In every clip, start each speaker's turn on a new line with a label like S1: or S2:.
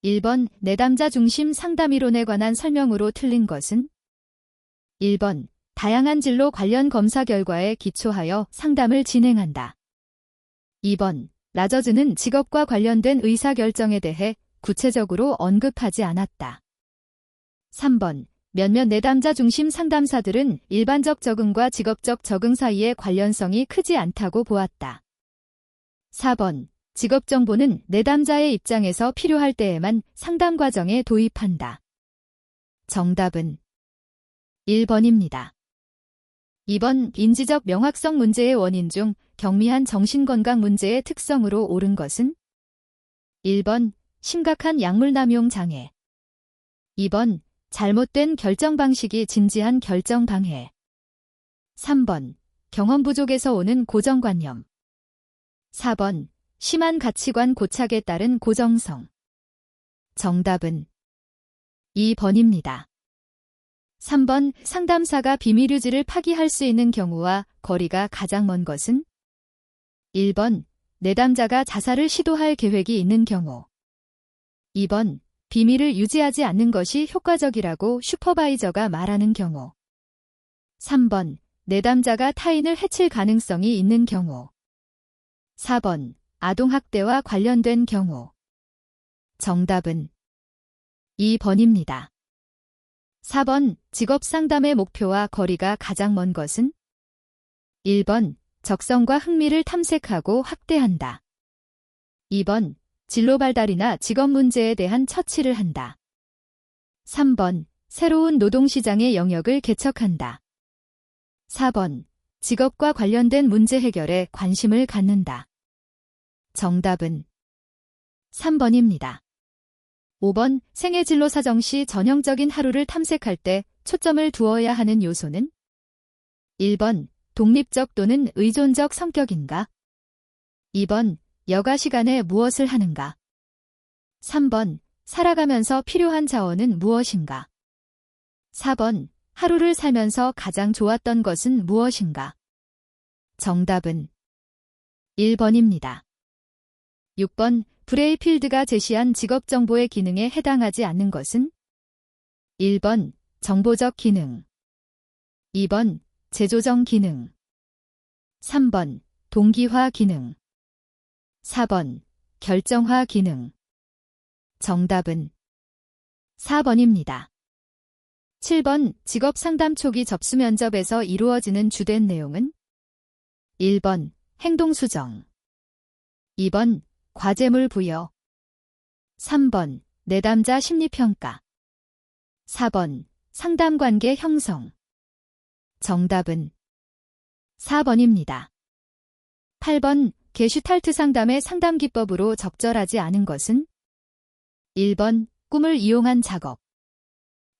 S1: 1번 내담자 중심 상담이론에 관한 설명으로 틀린 것은? 1번 다양한 진로 관련 검사 결과에 기초하여 상담을 진행한다. 2번 라저즈는 직업과 관련된 의사결정에 대해 구체적으로 언급하지 않았다. 3번 몇몇 내담자 중심 상담사들은 일반적 적응과 직업적 적응 사이의 관련성이 크지 않다고 보았다. 4번 직업 정보는 내담자의 입장에서 필요할 때에만 상담 과정에 도입한다. 정답은 1번입니다. 2번 인지적 명확성 문제의 원인 중 경미한 정신건강 문제의 특성으로 옳은 것은? 1번 심각한 약물 남용 장애. 2번 잘못된 결정 방식이 진지한 결정 방해. 3번 경험 부족에서 오는 고정관념. 4번 심한 가치관 고착에 따른 고정성. 정답은 2번입니다. 3번 상담사가 비밀 유지를 파기할 수 있는 경우와 거리가 가장 먼 것은? 1번 내담자가 자살을 시도할 계획이 있는 경우. 2번 비밀을 유지하지 않는 것이 효과적이라고 슈퍼바이저가 말하는 경우. 3번 내담자가 타인을 해칠 가능성이 있는 경우. 4번 아동학대와 관련된 경우. 정답은 2번입니다. 4번 직업상담의 목표와 거리가 가장 먼 것은? 1번 적성과 흥미를 탐색하고 확대한다. 2번 진로 발달이나 직업 문제에 대한 처치를 한다. 3번 새로운 노동시장의 영역을 개척한다. 4번 직업과 관련된 문제 해결에 관심을 갖는다. 정답은 3번입니다. 5번 생애 진로 사정 시 전형적인 하루를 탐색할 때 초점을 두어야 하는 요소는? 1번 독립적 또는 의존적 성격인가? 2번 여가 시간에 무엇을 하는가? 3번 살아가면서 필요한 자원은 무엇인가? 4번 하루를 살면서 가장 좋았던 것은 무엇인가? 정답은 1번입니다. 6번 브레이필드가 제시한 직업정보의 기능에 해당하지 않는 것은? 1번 정보적 기능. 2번 제조정 기능. 3번 동기화 기능. 4번 결정화 기능. 정답은 4번입니다. 7번 직업상담 초기 접수 면접에서 이루어지는 주된 내용은? 1번 행동수정. 2번 과제물 부여. 3번 내담자 심리평가. 4번 상담관계 형성. 정답은 4번입니다. 8번 게슈탈트 상담의 상담 기법으로 적절하지 않은 것은? 1번 꿈을 이용한 작업.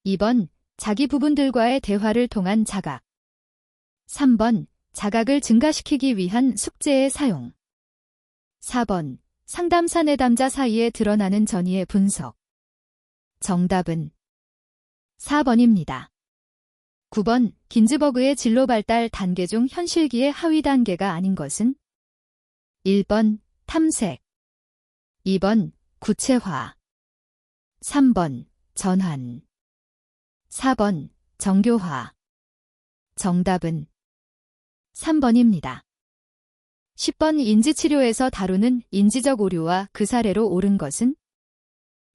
S1: 2번 자기 부분들과의 대화를 통한 자각. 3번 자각을 증가시키기 위한 숙제의 사용. 4번 상담사 내담자 사이에 드러나는 전이의 분석. 정답은 4번입니다. 9번 긴즈버그의 진로 발달 단계 중 현실기의 하위 단계가 아닌 것은? 1번 탐색. 2번 구체화. 3번 전환. 4번 정교화. 정답은 3번입니다. 10번 인지치료에서 다루는 인지적 오류와 그 사례로 옳은 것은?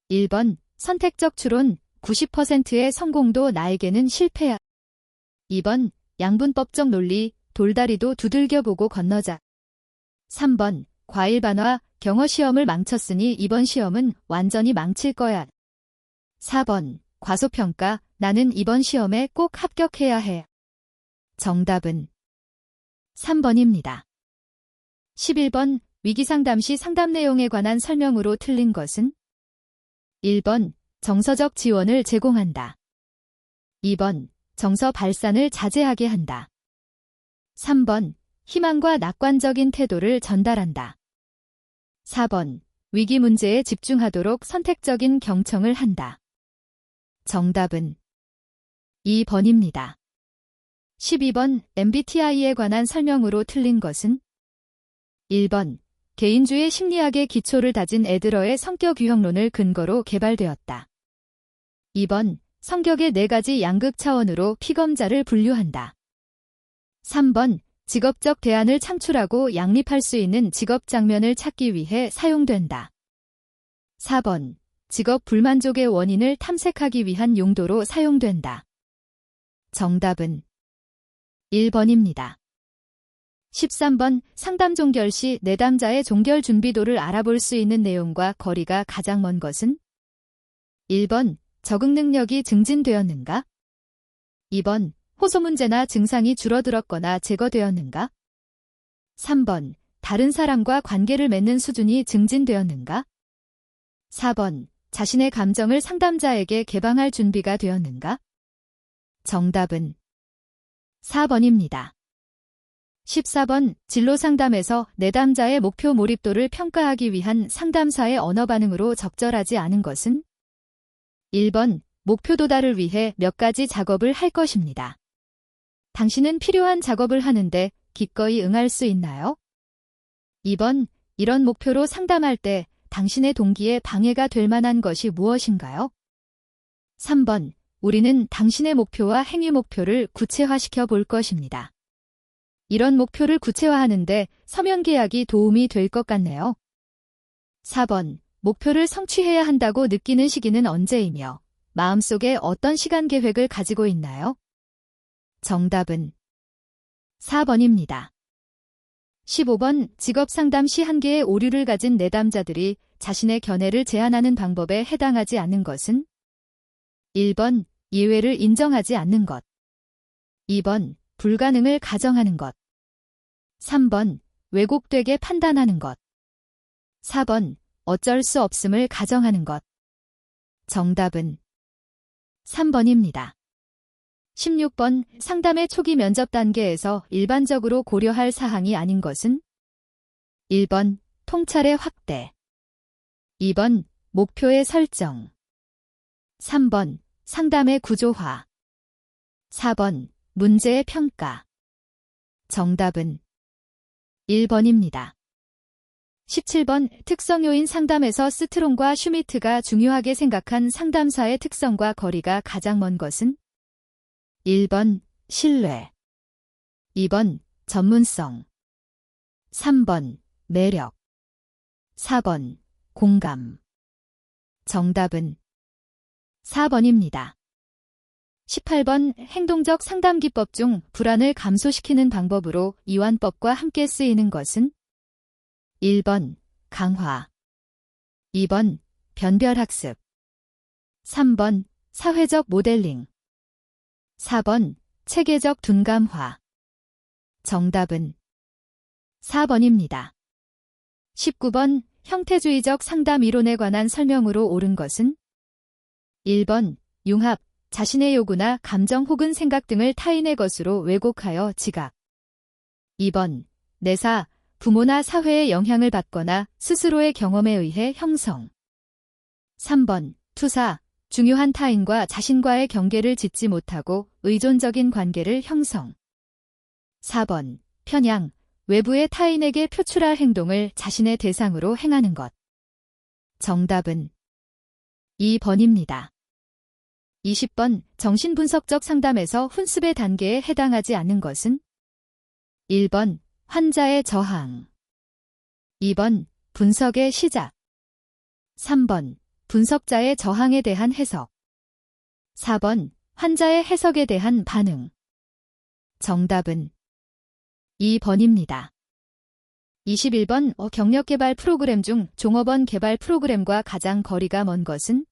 S1: 1번 선택적 추론 90%의 성공도 나에게는 실패야. 2번 양분법적 논리 돌다리도 두들겨보고 건너자. 3번 과일 반화 경어시험을 망쳤으니 이번 시험은 완전히 망칠 거야. 4번 과소평가 나는 이번 시험에 꼭 합격해야 해. 정답은 3번입니다. 11번 위기상담 시 상담 내용에 관한 설명으로 틀린 것은? 1번 정서적 지원을 제공한다. 2번 정서 발산을 자제하게 한다. 3번 희망과 낙관적인 태도를 전달한다. 4번 위기 문제에 집중하도록 선택적인 경청을 한다. 정답은 2번입니다. 12번 MBTI에 관한 설명으로 틀린 것은? 1번 개인주의 심리학의 기초를 다진 애들러의 성격 유형론을 근거로 개발되었다. 2번, 성격의 4가지 양극 차원으로 피검자를 분류한다. 3번, 직업적 대안을 창출하고 양립할 수 있는 직업 장면을 찾기 위해 사용된다. 4번, 직업 불만족의 원인을 탐색하기 위한 용도로 사용된다. 정답은 1번입니다. 13번, 상담 종결 시 내담자의 종결 준비도를 알아볼 수 있는 내용과 거리가 가장 먼 것은? 1번, 적응 능력이 증진되었는가? 2번, 호소 문제나 증상이 줄어들었거나 제거되었는가? 3번, 다른 사람과 관계를 맺는 수준이 증진되었는가? 4번, 자신의 감정을 상담자에게 개방할 준비가 되었는가? 정답은 4번입니다. 14번, 진로 상담에서 내담자의 목표 몰입도를 평가하기 위한 상담사의 언어 반응으로 적절하지 않은 것은? 1번, 목표 도달을 위해 몇 가지 작업을 할 것입니다. 당신은 필요한 작업을 하는데 기꺼이 응할 수 있나요? 2번, 이런 목표로 상담할 때 당신의 동기에 방해가 될 만한 것이 무엇인가요? 3번, 우리는 당신의 목표와 행위 목표를 구체화시켜 볼 것입니다. 이런 목표를 구체화하는데 서면 계약이 도움이 될 것 같네요. 4번, 목표를 성취해야 한다고 느끼는 시기는 언제이며 마음속에 어떤 시간 계획을 가지고 있나요? 정답은 4번입니다. 15번, 직업 상담 시 한계의 오류를 가진 내담자들이 자신의 견해를 제안하는 방법에 해당하지 않는 것은? 1번, 예외를 인정하지 않는 것. 2번, 불가능을 가정하는 것. 3번, 왜곡되게 판단하는 것. 4번, 어쩔 수 없음을 가정하는 것. 정답은 3번입니다. 16번, 상담의 초기 면접 단계에서 일반적으로 고려할 사항이 아닌 것은? 1번, 통찰의 확대. 2번, 목표의 설정. 3번, 상담의 구조화. 4번, 문제의 평가. 정답은 1번입니다. 17번, 특성 요인 상담에서 스트롱과 슈미트가 중요하게 생각한 상담사의 특성과 거리가 가장 먼 것은? 1번, 신뢰. 2번, 전문성. 3번, 매력. 4번, 공감. 정답은 4번입니다. 18번, 행동적 상담 기법 중 불안을 감소시키는 방법으로 이완법과 함께 쓰이는 것은? 1번, 강화. 2번, 변별학습. 3번, 사회적 모델링. 4번, 체계적 둔감화. 정답은 4번입니다. 19번, 형태주의적 상담 이론에 관한 설명으로 옳은 것은? 1번, 융합, 자신의 요구나 감정 혹은 생각 등을 타인의 것으로 왜곡하여 지각. 2번, 내사, 부모나 사회의 영향을 받거나 스스로의 경험에 의해 형성. 3번, 투사, 중요한 타인과 자신과의 경계를 짓지 못하고 의존적인 관계를 형성. 4번, 편향, 외부의 타인에게 표출할 행동을 자신의 대상으로 행하는 것. 정답은 2번입니다. 20번, 정신분석적 상담에서 훈습의 단계에 해당하지 않는 것은? 1번, 환자의 저항. 2번, 분석의 시작. 3번, 분석자의 저항에 대한 해석. 4번, 환자의 해석에 대한 반응. 정답은 2번입니다. 21번, 경력개발 프로그램 중 종업원 개발 프로그램과 가장 거리가 먼 것은?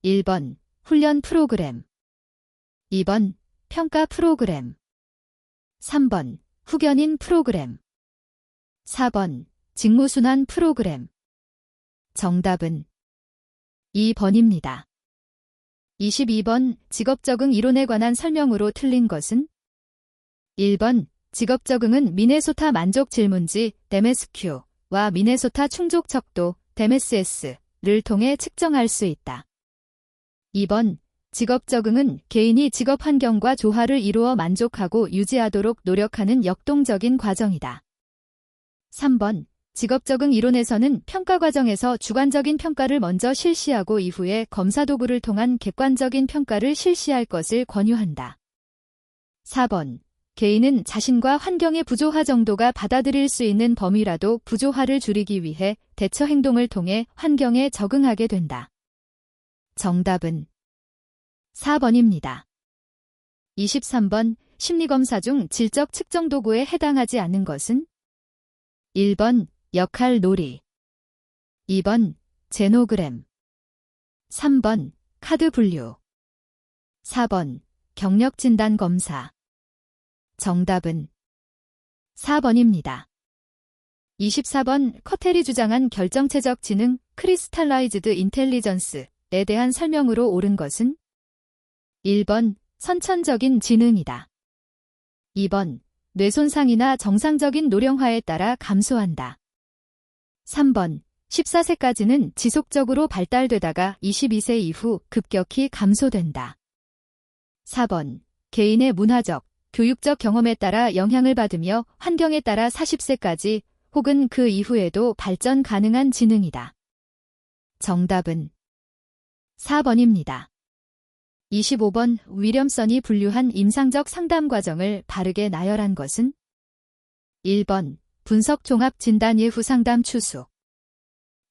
S1: 1번, 훈련 프로그램. 2번, 평가 프로그램. 3번, 후견인 프로그램. 4번, 직무순환 프로그램. 정답은 2번입니다. 22번, 직업적응 이론에 관한 설명으로 틀린 것은? 1번, 직업적응은 미네소타 만족 질문지 데메스큐와 미네소타 충족 척도 데메스S를 통해 측정할 수 있다. 2번, 직업 적응은 개인이 직업 환경과 조화를 이루어 만족하고 유지하도록 노력하는 역동적인 과정이다. 3번, 직업적응 이론에서는 평가 과정에서 주관적인 평가를 먼저 실시하고 이후에 검사 도구를 통한 객관적인 평가를 실시할 것을 권유한다. 4번. 개인은 자신과 환경의 부조화 정도가 받아들일 수 있는 범위라도 부조화를 줄이기 위해 대처 행동을 통해 환경에 적응하게 된다. 정답은 4번입니다. 23번. 심리검사 중 질적 측정 도구에 해당하지 않는 것은? 1번. 역할 놀이 2번. 제노그램 3번. 카드 분류 4번. 경력 진단 검사 정답은 4번입니다. 24번. 커텔이 주장한 결정체적 지능, 크리스탈라이즈드 인텔리전스에 대한 설명으로 옳은 것은? 1번. 선천적인 지능이다. 2번. 뇌손상이나 정상적인 노령화에 따라 감소한다. 3번. 14세까지는 지속적으로 발달되다가 22세 이후 급격히 감소된다. 4번. 개인의 문화적, 교육적 경험에 따라 영향을 받으며 환경에 따라 40세까지 혹은 그 이후에도 발전 가능한 지능이다. 정답은 4번입니다. 25번. 윌리엄슨이 분류한 임상적 상담 과정을 바르게 나열한 것은? 1번. 분석 종합 진단 예후 상담 추수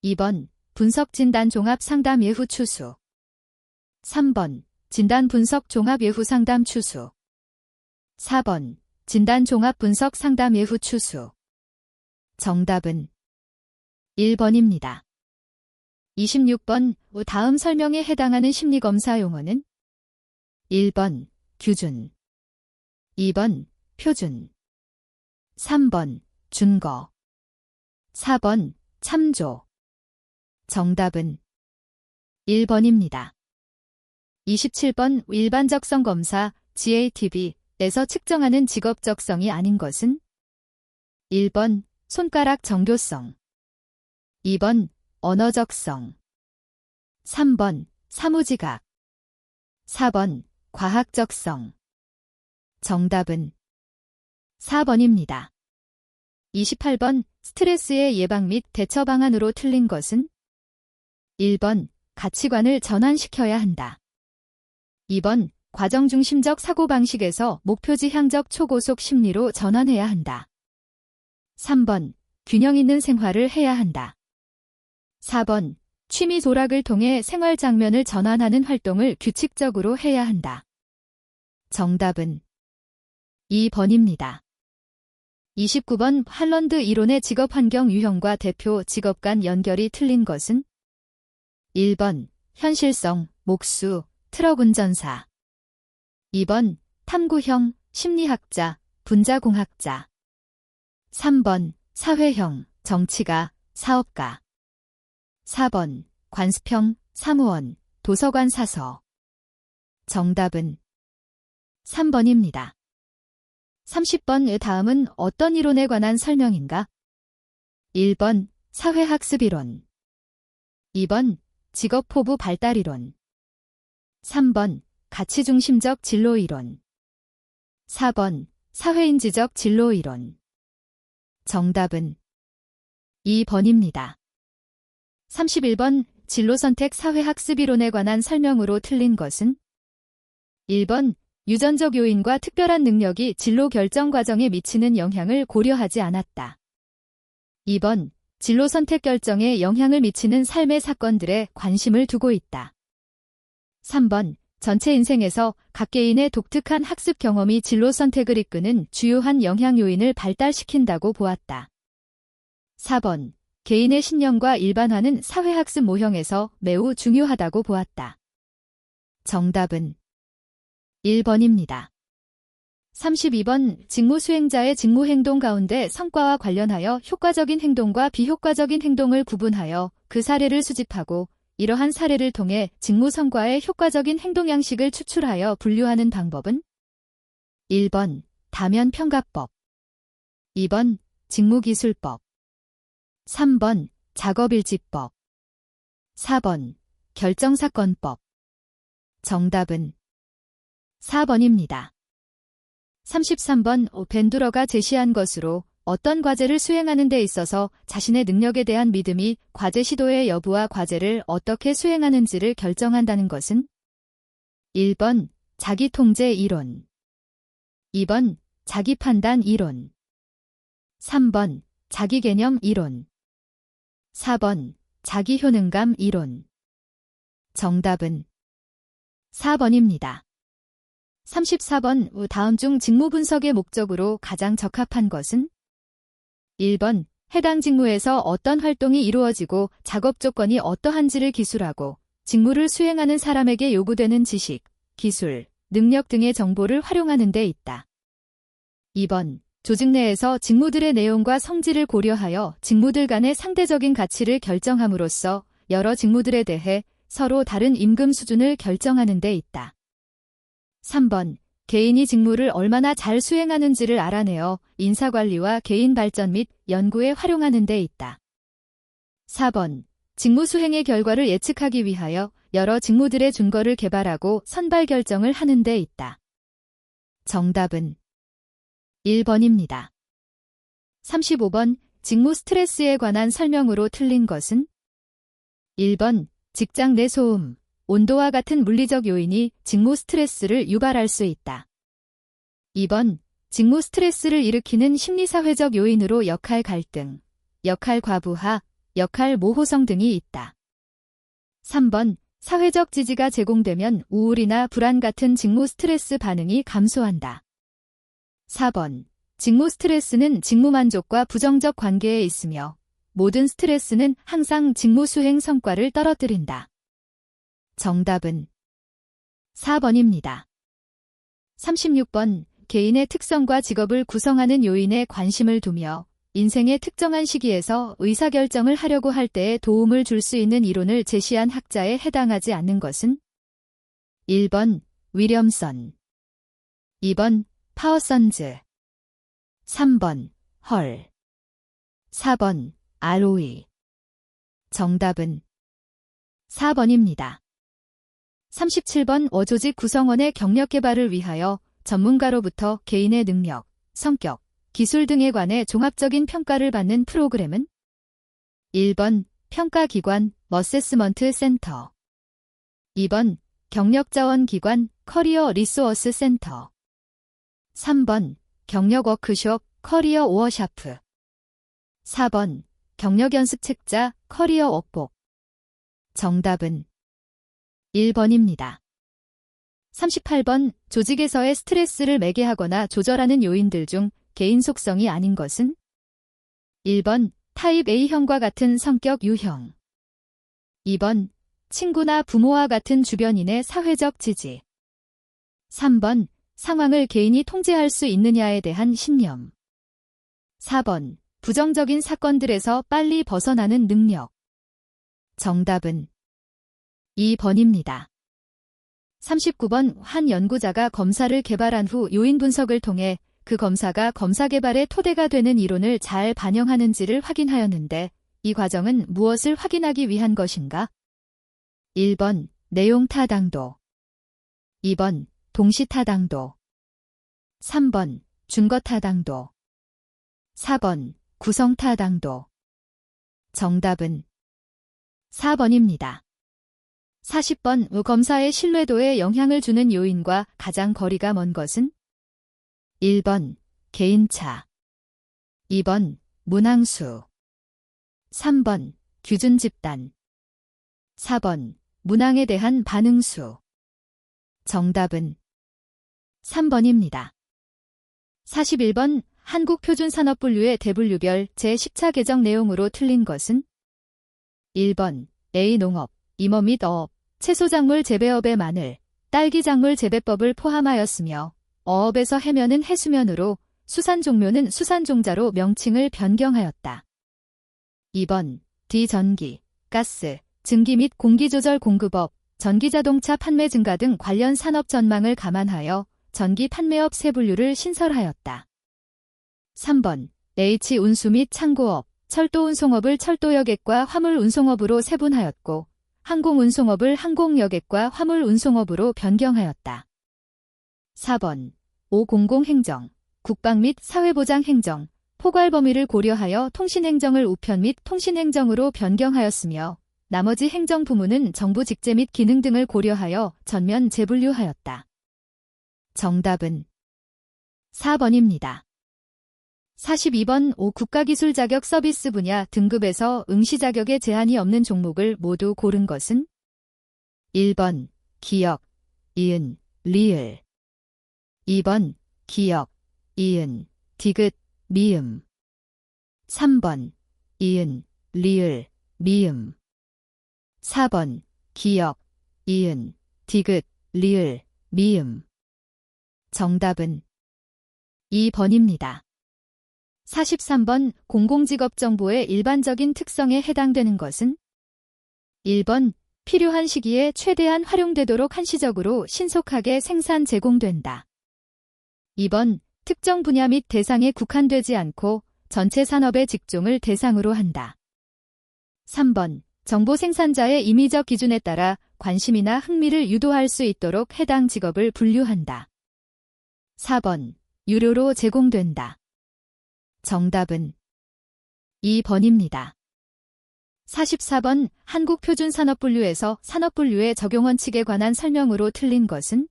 S1: 2번. 분석 진단 종합 상담 예후 추수 3번. 진단 분석 종합 예후 상담 추수 4번. 진단 종합 분석 상담 예후 추수 정답은 1번입니다. 26번. 다음 설명에 해당하는 심리검사 용어는? 1번. 규준 2번. 표준 3번. 준거 4번. 참조 정답은 1번입니다. 27번. 일반적성 검사 GATB에서 측정하는 직업적성이 아닌 것은? 1번. 손가락 정교성 2번. 언어적성 3번. 사무지각 4번. 과학적성 정답은 4번입니다. 28번. 스트레스의 예방 및 대처 방안으로 틀린 것은? 1번. 가치관을 전환시켜야 한다. 2번. 과정중심적 사고방식에서 목표지향적 초고속 심리로 전환해야 한다. 3번. 균형 있는 생활을 해야 한다. 4번. 취미 도락을 통해 생활 장면을 전환하는 활동을 규칙적으로 해야 한다. 정답은 2번입니다. 29번. 할런드 이론의 직업환경 유형과 대표 직업 간 연결이 틀린 것은? 1번. 현실성, 목수, 트럭 운전사 2번. 탐구형, 심리학자, 분자공학자 3번. 사회형, 정치가, 사업가 4번. 관습형, 사무원, 도서관 사서 정답은 3번입니다. 30번. 다음은 어떤 이론에 관한 설명인가? 1번. 사회학습이론 2번. 직업포부 발달이론 3번. 가치중심적 진로이론 4번. 사회인지적 진로이론 정답은 2번입니다. 31번. 진로선택 사회학습이론에 관한 설명으로 틀린 것은? 1번. 유전적 요인과 특별한 능력이 진로 결정 과정에 미치는 영향을 고려하지 않았다. 2번. 진로 선택 결정에 영향을 미치는 삶의 사건들에 관심을 두고 있다. 3번. 전체 인생에서 각 개인의 독특한 학습 경험이 진로 선택을 이끄는 주요한 영향 요인을 발달시킨다고 보았다. 4번. 개인의 신념과 일반화는 사회학습 모형에서 매우 중요하다고 보았다. 정답은 1번입니다. 32번. 직무 수행자의 직무 행동 가운데 성과와 관련하여 효과적인 행동과 비효과적인 행동을 구분하여 그 사례를 수집하고 이러한 사례를 통해 직무 성과의 효과적인 행동 양식을 추출하여 분류하는 방법은? 1번. 다면평가법 2번. 직무기술법 3번. 작업일지법 4번. 결정사건법 정답은 4번입니다. 33번. 밴두러가 제시한 것으로 어떤 과제를 수행하는 데 있어서 자신의 능력에 대한 믿음이 과제 시도의 여부와 과제를 어떻게 수행하는지를 결정한다는 것은 1번 자기통제 이론, 2번 자기판단 이론, 3번 자기개념 이론, 4번 자기효능감 이론. 정답은 4번입니다. 34번 다음 중 직무 분석의 목적으로 가장 적합한 것은 1번 해당 직무에서 어떤 활동이 이루어지고 작업 조건이 어떠한지를 기술하고 직무를 수행하는 사람에게 요구되는 지식, 기술, 능력 등의 정보를 활용하는 데 있다. 2번 조직 내에서 직무들의 내용과 성질을 고려하여 직무들 간의 상대적인 가치를 결정함으로써 여러 직무들에 대해 서로 다른 임금 수준을 결정하는 데 있다. 3번 개인이 직무를 얼마나 잘 수행하는지를 알아내어 인사관리와 개인 발전 및 연구에 활용하는 데 있다. 4번 직무 수행의 결과를 예측하기 위하여 여러 직무들의 준거를 개발하고 선발 결정을 하는 데 있다. 정답은 1번입니다. 35번 직무 스트레스에 관한 설명으로 틀린 것은 1번 직장 내 소음, 온도와 같은 물리적 요인이 직무 스트레스를 유발할 수 있다. 2번 직무 스트레스를 일으키는 심리사회적 요인으로 역할 갈등, 역할 과부하, 역할 모호성 등이 있다. 3번 사회적 지지가 제공되면 우울이나 불안 같은 직무 스트레스 반응이 감소한다. 4번 직무 스트레스는 직무 만족과 부정적 관계에 있으며 모든 스트레스는 항상 직무 수행 성과를 떨어뜨린다. 정답은 4번입니다. 36번 개인의 특성과 직업을 구성하는 요인에 관심을 두며 인생의 특정한 시기에서 의사결정을 하려고 할 때에 도움을 줄 수 있는 이론을 제시한 학자에 해당하지 않는 것은 1번 위렴선, 2번 파워선즈, 3번 헐, 4번 ROE. 정답은 4번입니다. 37번 조직 구성원의 경력 개발을 위하여 전문가로부터 개인의 능력, 성격, 기술 등에 관해 종합적인 평가를 받는 프로그램은 1번 평가기관 어세스먼트 센터, 2번 경력자원기관 커리어 리소어스 센터, 3번 경력 워크숍 커리어 워샤프, 4번 경력연습책자 커리어 웍북. 정답은 1번입니다. 38번 조직에서의 스트레스를 매개하거나 조절하는 요인들 중 개인 속성이 아닌 것은 1번 타입 A형과 같은 성격 유형, 2번 친구나 부모와 같은 주변인의 사회적 지지, 3번 상황을 개인이 통제할 수 있느냐에 대한 신념, 4번 부정적인 사건들에서 빨리 벗어나는 능력. 정답은 2번입니다. 39번 한 연구자가 검사를 개발한 후 요인 분석을 통해 그 검사가 검사 개발의 토대가 되는 이론을 잘 반영하는지를 확인하였는데 이 과정은 무엇을 확인하기 위한 것인가? 1번 내용 타당도, 2번 동시 타당도, 3번 준거 타당도, 4번 구성 타당도. 정답은 4번입니다. 40번 검사의 신뢰도에 영향을 주는 요인과 가장 거리가 먼 것은 1번 개인차, 2번 문항수, 3번 규준 집단, 4번 문항에 대한 반응수. 정답은 3번입니다. 41번 한국표준산업분류의 대분류별 제10차 개정 내용으로 틀린 것은 1번 A 농업, 임업 및 어업, 채소작물 재배업의 마늘, 딸기작물 재배법을 포함하였으며 어업에서 해면은 해수면으로 수산종묘는 수산종자로 명칭을 변경하였다. 2번 D 전기, 가스, 증기 및 공기조절 공급업, 전기자동차 판매 증가 등 관련 산업 전망을 감안하여 전기 판매업 세 분류를 신설하였다. 3번 H 운수 및 창고업, 철도운송업을 철도여객과 화물운송업으로 세분하였고 항공운송업을 항공여객과 화물운송업으로 변경하였다. 4번 5공공행정, 국방 및 사회보장행정, 포괄 범위를 고려하여 통신행정을 우편 및 통신행정으로 변경하였으며 나머지 행정 부문은 정부 직제 및 기능 등을 고려하여 전면 재분류하였다. 정답은 4번입니다. 42번 5. 국가기술 자격 서비스 분야 등급에서 응시 자격에 제한이 없는 종목을 모두 고른 것은 1번 기역, 이은, 리을 2번 기역, 이은, 디귿, 미음 3번 이은, 리을, 미음 4번 기역, 이은, 디귿, 리을, 미음 정답은 2번입니다. 43번 공공직업정보의 일반적인 특성에 해당되는 것은 1번 필요한 시기에 최대한 활용되도록 한시적으로 신속하게 생산 제공된다. 2번 특정 분야 및 대상에 국한되지 않고 전체 산업의 직종을 대상으로 한다. 3번 정보 생산자의 임의적 기준에 따라 관심이나 흥미를 유도할 수 있도록 해당 직업을 분류한다. 4번 유료로 제공된다. 정답은 2번입니다. 44번 한국표준산업분류에서 산업분류의 적용 원칙에 관한 설명으로 틀린 것은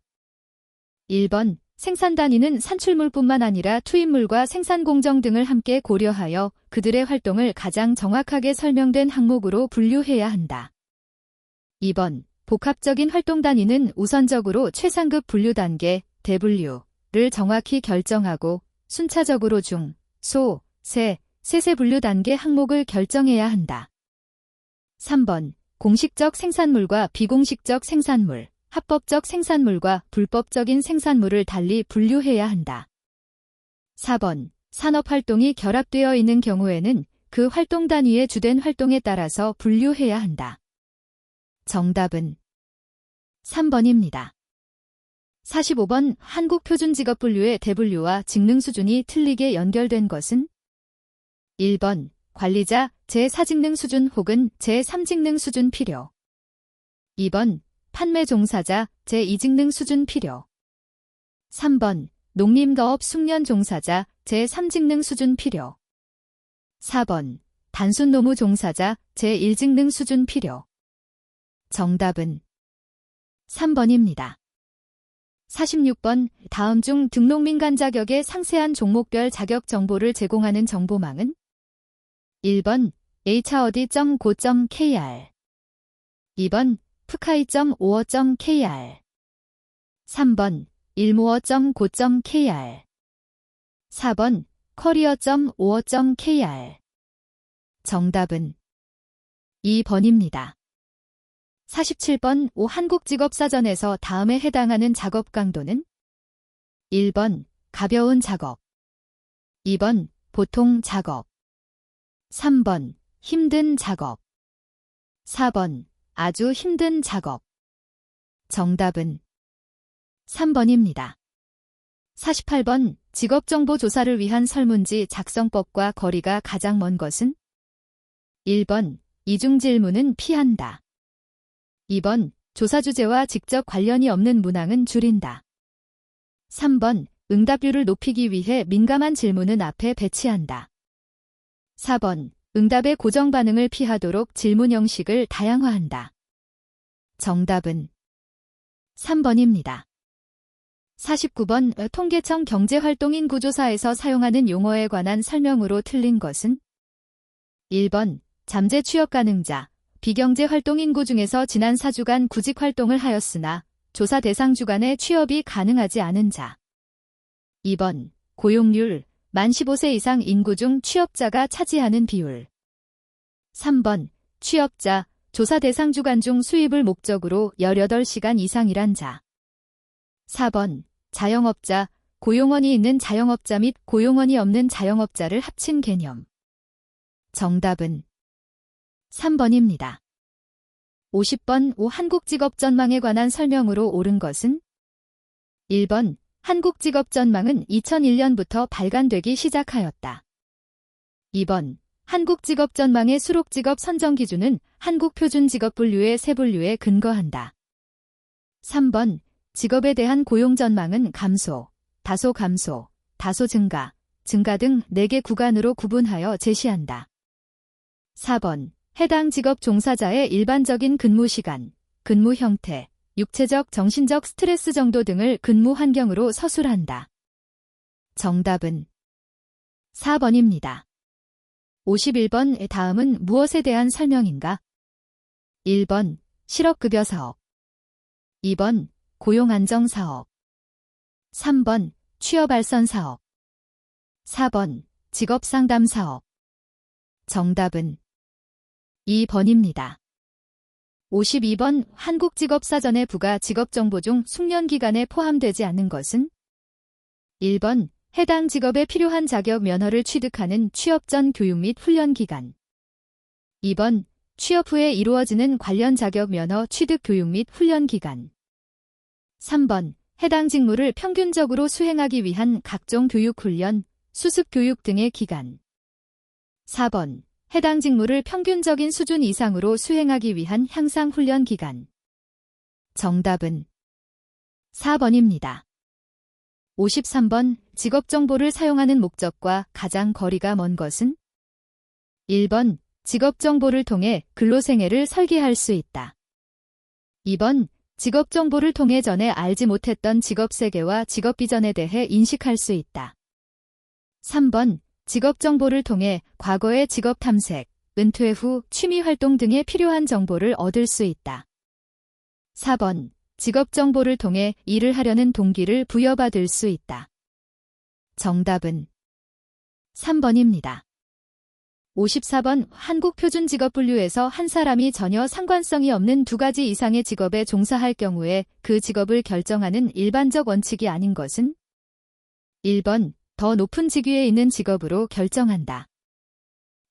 S1: 1번 생산 단위는 산출물뿐만 아니라 투입물과 생산 공정 등을 함께 고려하여 그들의 활동을 가장 정확하게 설명된 항목으로 분류해야 한다. 2번 복합적인 활동 단위는 우선적으로 최상급 분류 단계, 대분류를 정확히 결정하고 순차적으로 중, 소, 세, 세세 분류 단계 항목을 결정해야 한다. 3번 공식적 생산물과 비공식적 생산물, 합법적 생산물과 불법적인 생산물을 달리 분류해야 한다. 4번 산업활동이 결합되어 있는 경우에는 그 활동 단위의 주된 활동에 따라서 분류해야 한다. 정답은 3번입니다. 45번 한국표준직업분류의 대분류와 직능 수준이 틀리게 연결된 것은 1번 관리자 제4직능 수준 혹은 제3직능 수준 필요 2번 판매 종사자 제2직능 수준 필요 3번 농림거업 숙련 종사자 제3직능 수준 필요 4번 단순 노무 종사자 제1직능 수준 필요 정답은 3번입니다. 46번 다음 중 등록민간 자격의 상세한 종목별 자격 정보를 제공하는 정보망은 1번 hod.go.kr 2번 푸카이.오어.kr 3번 일모어.go.kr 4번 커리어.오어.kr 정답은 2번입니다. 47번 오 한국직업사전에서 다음에 해당하는 작업 강도는 1번 가벼운 작업 2번 보통 작업 3번 힘든 작업 4번 아주 힘든 작업 정답은 3번입니다. 48번 직업정보조사를 위한 설문지 작성법과 거리가 가장 먼 것은 1번 이중질문은 피한다. 2번 조사 주제와 직접 관련이 없는 문항은 줄인다. 3번 응답률을 높이기 위해 민감한 질문은 앞에 배치한다. 4번 응답의 고정 반응을 피하도록 질문 형식을 다양화한다. 정답은 3번입니다. 49번 통계청 경제활동인구조사에서 사용하는 용어에 관한 설명으로 틀린 것은 1번 잠재 취업 가능자 비경제활동인구 중에서 지난 4주간 구직활동을 하였으나 조사 대상 주간에 취업이 가능하지 않은 자 2번 고용률 만 15세 이상 인구 중 취업자가 차지하는 비율 3번 취업자 조사 대상 주간 중 수입을 목적으로 18시간 이상 일한 자 4번 자영업자 고용원이 있는 자영업자 및 고용원이 없는 자영업자를 합친 개념 정답은 3번입니다. 50번 오 한국직업전망에 관한 설명으로 옳은 것은 1번 한국직업전망은 2001년부터 발간되기 시작하였다. 2번 한국직업전망의 수록직업 선정 기준은 한국표준직업분류의 세 분류에 근거한다. 3번 직업에 대한 고용전망은 감소, 다소 증가, 증가 등 4개 구간으로 구분하여 제시한다. 4번. 해당 직업 종사자의 일반적인 근무 시간, 근무 형태, 육체적, 정신적 스트레스 정도 등을 근무 환경으로 서술한다. 정답은 4번입니다. 51번. 다음은 무엇에 대한 설명인가? 1번. 실업급여 사업. 2번. 고용안정사업. 3번. 취업알선 사업. 4번. 직업상담사업. 정답은 2번입니다. 52번. 한국직업사전의 부가 직업정보 중 숙련기간에 포함되지 않는 것은? 1번. 해당 직업에 필요한 자격 면허를 취득하는 취업 전 교육 및 훈련기간. 2번. 취업 후에 이루어지는 관련 자격 면허 취득 교육 및 훈련기간. 3번. 해당 직무를 평균적으로 수행하기 위한 각종 교육훈련, 수습교육 등의 기간. 4번. 해당 직무를 평균적인 수준 이상으로 수행하기 위한 향상훈련 기간. 정답은 4번입니다. 53번. 직업정보를 사용하는 목적과 가장 거리가 먼 것은? 1번. 직업정보를 통해 근로생애를 설계할 수 있다. 2번. 직업정보를 통해 전에 알지 못했던 직업세계와 직업비전에 대해 인식할 수 있다. 3번. 직업정보를 통해 과거의 직업탐색, 은퇴 후 취미활동 등에 필요한 정보를 얻을 수 있다. 4번. 직업정보를 통해 일을 하려는 동기를 부여받을 수 있다. 정답은 3번입니다. 54번. 한국표준직업분류에서 한 사람이 전혀 상관성이 없는 2가지 이상의 직업에 종사할 경우에 그 직업을 결정하는 일반적 원칙이 아닌 것은? 1번. 더 높은 직위에 있는 직업으로 결정한다.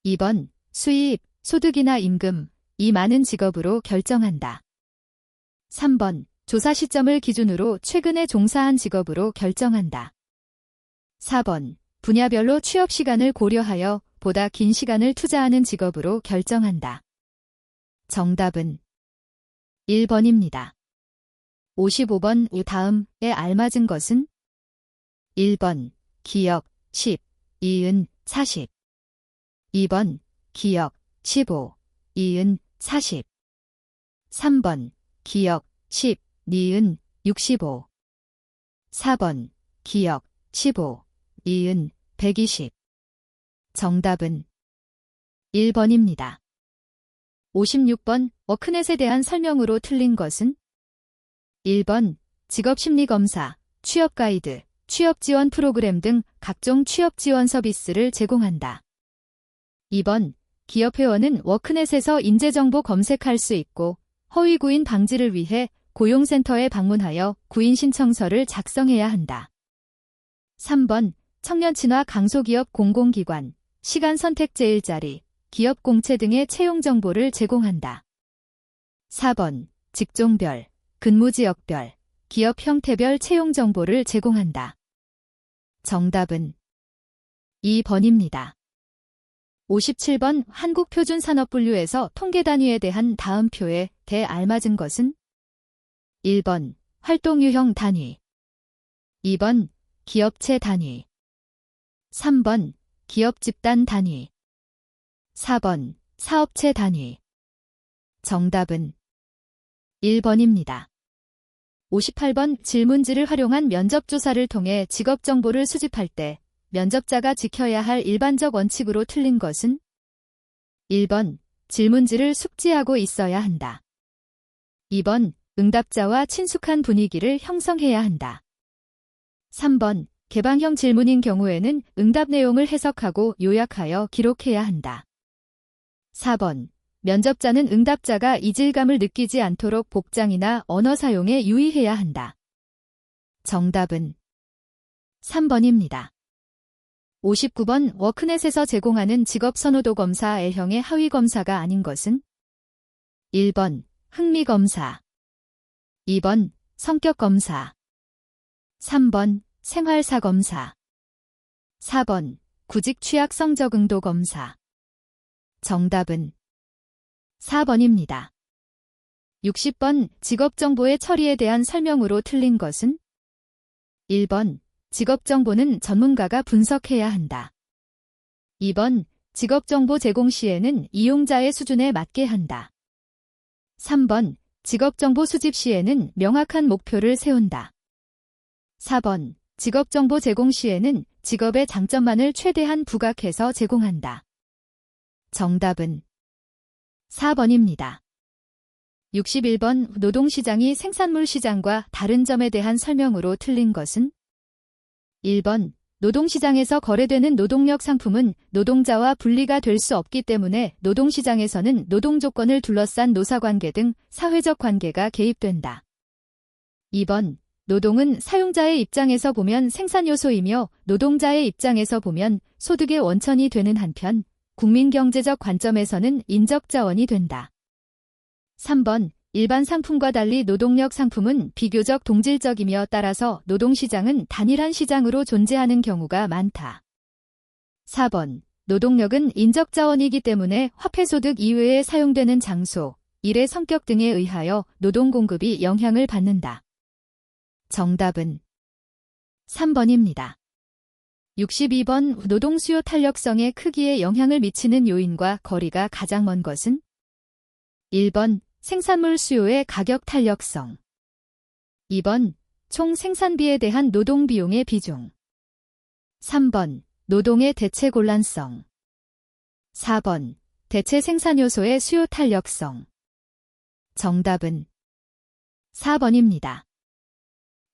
S1: 2번. 수입, 소득이나 임금, 이 많은 직업으로 결정한다. 3번. 조사 시점을 기준으로 최근에 종사한 직업으로 결정한다. 4번. 분야별로 취업 시간을 고려하여 보다 긴 시간을 투자하는 직업으로 결정한다. 정답은 1번입니다. 55번. 다음에 알맞은 것은? 1번. 기역 10, 이은 40. 2번. 기역 15, 이은 40. 3번. 기역 10, 니은 65. 4번. 기역 15, 이은 120. 정답은 1번입니다. 56번. 워크넷에 대한 설명으로 틀린 것은? 1번. 직업심리검사, 취업가이드, 취업지원 프로그램 등 각종 취업지원 서비스를 제공한다. 2번. 기업회원은 워크넷에서 인재정보 검색할 수 있고 허위구인 방지를 위해 고용센터에 방문하여 구인 신청서를 작성해야 한다. 3번. 청년친화 강소기업 공공기관, 시간선택제 일자리, 기업공채 등의 채용정보를 제공한다. 4번. 직종별, 근무지역별, 기업 형태별 채용정보를 제공한다. 정답은 2번입니다. 57번. 한국표준산업분류에서 통계단위에 대한 다음 표에 알맞은 것은? 1번. 활동유형 단위. 2번. 기업체 단위. 3번. 기업집단 단위. 4번. 사업체 단위. 정답은 1번입니다. 58번. 질문지를 활용한 면접조사를 통해 직업정보를 수집할 때 면접자가 지켜야 할 일반적 원칙으로 틀린 것은? 1번. 질문지를 숙지하고 있어야 한다. 2번. 응답자와 친숙한 분위기를 형성해야 한다. 3번. 개방형 질문인 경우에는 응답 내용을 해석하고 요약하여 기록해야 한다. 4번. 면접자는 응답자가 이질감을 느끼지 않도록 복장이나 언어 사용에 유의해야 한다. 정답은 3번입니다. 59번. 워크넷에서 제공하는 직업선호도 검사 L형의 하위 검사가 아닌 것은? 1번. 흥미검사. 2번. 성격검사. 3번. 생활사검사. 4번. 구직 취약 성적 응도 검사. 정답은 4번입니다. 60번. 직업정보의 처리에 대한 설명으로 틀린 것은? 1번. 직업정보는 전문가가 분석해야 한다. 2번, 직업정보 제공 시에는 이용자의 수준에 맞게 한다. 3번, 직업정보 수집 시에는 명확한 목표를 세운다. 4번, 직업정보 제공 시에는 직업의 장점만을 최대한 부각해서 제공한다. 정답은 4번입니다. 61번, 노동시장이 생산물 시장과 다른 점에 대한 설명으로 틀린 것은? 1번, 노동시장에서 거래되는 노동력 상품은 노동자와 분리가 될 수 없기 때문에 노동시장에서는 노동조건을 둘러싼 노사관계 등 사회적 관계가 개입된다. 2번, 노동은 사용자의 입장에서 보면 생산요소이며 노동자의 입장에서 보면 소득의 원천이 되는 한편 국민경제적 관점에서는 인적자원이 된다. 3번, 일반 상품과 달리 노동력 상품은 비교적 동질적이며 따라서 노동시장은 단일한 시장으로 존재하는 경우가 많다. 4번, 노동력은 인적자원이기 때문에 화폐소득 이외에 사용되는 장소, 일의 성격 등에 의하여 노동공급이 영향을 받는다. 정답은 3번입니다. 62번, 노동수요 탄력성의 크기에 영향을 미치는 요인과 거리가 가장 먼 것은? 1번, 생산물 수요의 가격 탄력성. 2번, 총 생산비에 대한 노동 비용의 비중. 3번, 노동의 대체 곤란성. 4번, 대체 생산 요소의 수요 탄력성. 정답은 4번입니다.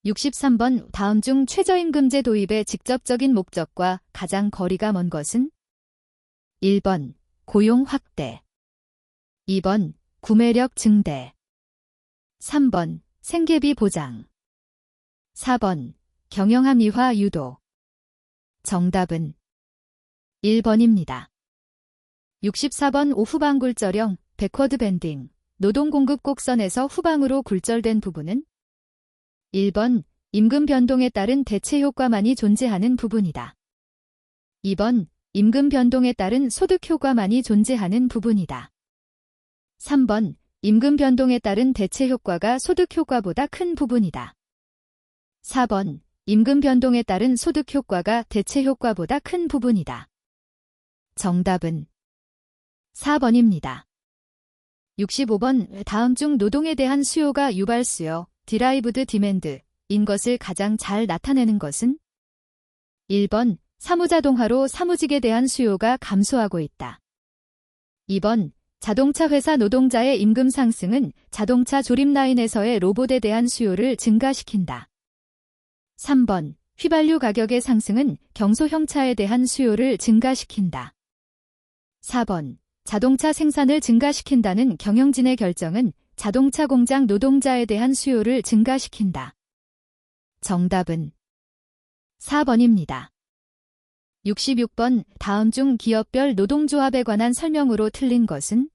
S1: 63번, 다음 중 최저임금제 도입의 직접적인 목적과 가장 거리가 먼 것은? 1번, 고용 확대. 2번, 구매력 증대. 3번, 생계비 보장. 4번, 경영합리화 유도. 정답은 1번입니다. 64번, 오후방 굴절형, 백워드 밴딩, 노동공급 곡선에서 후방으로 굴절된 부분은? 1번, 임금 변동에 따른 대체 효과만이 존재하는 부분이다. 2번, 임금 변동에 따른 소득 효과만이 존재하는 부분이다. 3번, 임금 변동에 따른 대체 효과가 소득 효과보다 큰 부분이다. 4번, 임금 변동에 따른 소득 효과가 대체 효과보다 큰 부분이다. 정답은 4번입니다. 65번, 다음 중 노동에 대한 수요가 유발수요, 디라이브드 디맨드인 것을 가장 잘 나타내는 것은? 1번, 사무자동화로 사무직에 대한 수요가 감소하고 있다. 2번, 자동차 회사 노동자의 임금 상승은 자동차 조립 라인에서의 로봇에 대한 수요를 증가시킨다. 3번, 휘발유 가격의 상승은 경소형차에 대한 수요를 증가시킨다. 4번, 자동차 생산을 증가시킨다는 경영진의 결정은 자동차 공장 노동자에 대한 수요를 증가시킨다. 정답은 4번입니다. 66번, 다음 중 기업별 노동조합에 관한 설명으로 틀린 것은?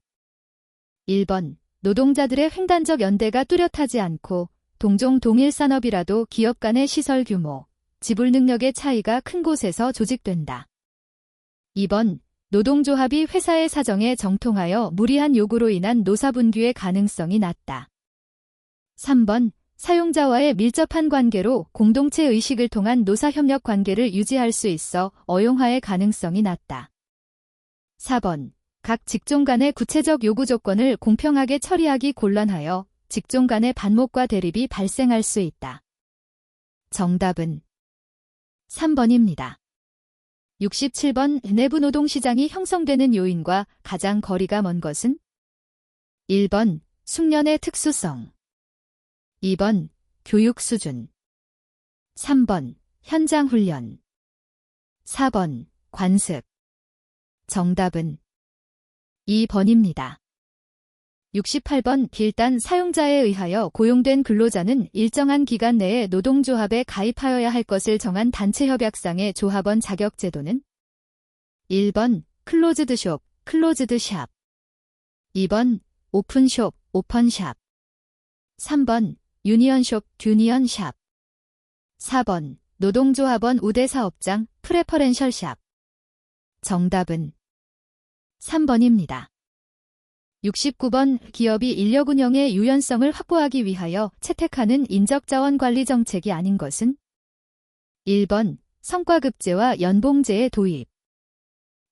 S1: 1번, 노동자들의 횡단적 연대가 뚜렷하지 않고 동종 동일 산업이라도 기업 간의 시설 규모, 지불 능력의 차이가 큰 곳에서 조직된다. 2번, 노동조합이 회사의 사정에 정통하여 무리한 요구로 인한 노사분규의 가능성이 낮다. 3번, 사용자와의 밀접한 관계로 공동체 의식을 통한 노사협력 관계를 유지할 수 있어 어용화의 가능성이 낮다. 4번, 각 직종 간의 구체적 요구 조건을 공평하게 처리하기 곤란하여 직종 간의 반목과 대립이 발생할 수 있다. 정답은 3번입니다. 67번, 내부 노동시장이 형성되는 요인과 가장 거리가 먼 것은? 1번, 숙련의 특수성. 2번, 교육 수준. 3번, 현장 훈련. 4번, 관습. 정답은 2번입니다. 68번, 일단 사용자에 의하여 고용된 근로자는 일정한 기간 내에 노동조합에 가입하여야 할 것을 정한 단체협약상의 조합원 자격제도는? 1번, 클로즈드숍, 클로즈드샵. 2번, 오픈숍, 오펀샵. 3번, 유니언숍, 듀니언샵. 4번, 노동조합원 우대사업장, 프레퍼렌셜샵. 정답은 3번입니다. 69번, 기업이 인력 운영의 유연성을 확보하기 위하여 채택하는 인적자원 관리 정책이 아닌 것은? 1번 성과급제와 연봉제의 도입.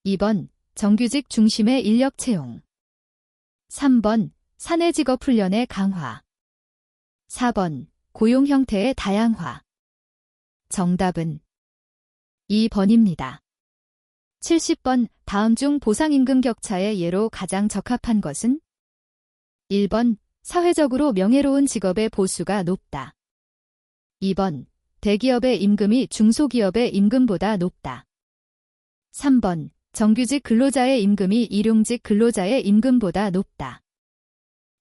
S1: 2번 정규직 중심의 인력 채용. 3번 사내 직업 훈련의 강화. 4번 고용 형태의 다양화. 정답은 2번입니다. 70번 다음 중 보상임금 격차의 예로 가장 적합한 것은? 1번 사회적으로 명예로운 직업의 보수가 높다. 2번 대기업의 임금이 중소기업의 임금보다 높다. 3번 정규직 근로자의 임금이 일용직 근로자의 임금보다 높다.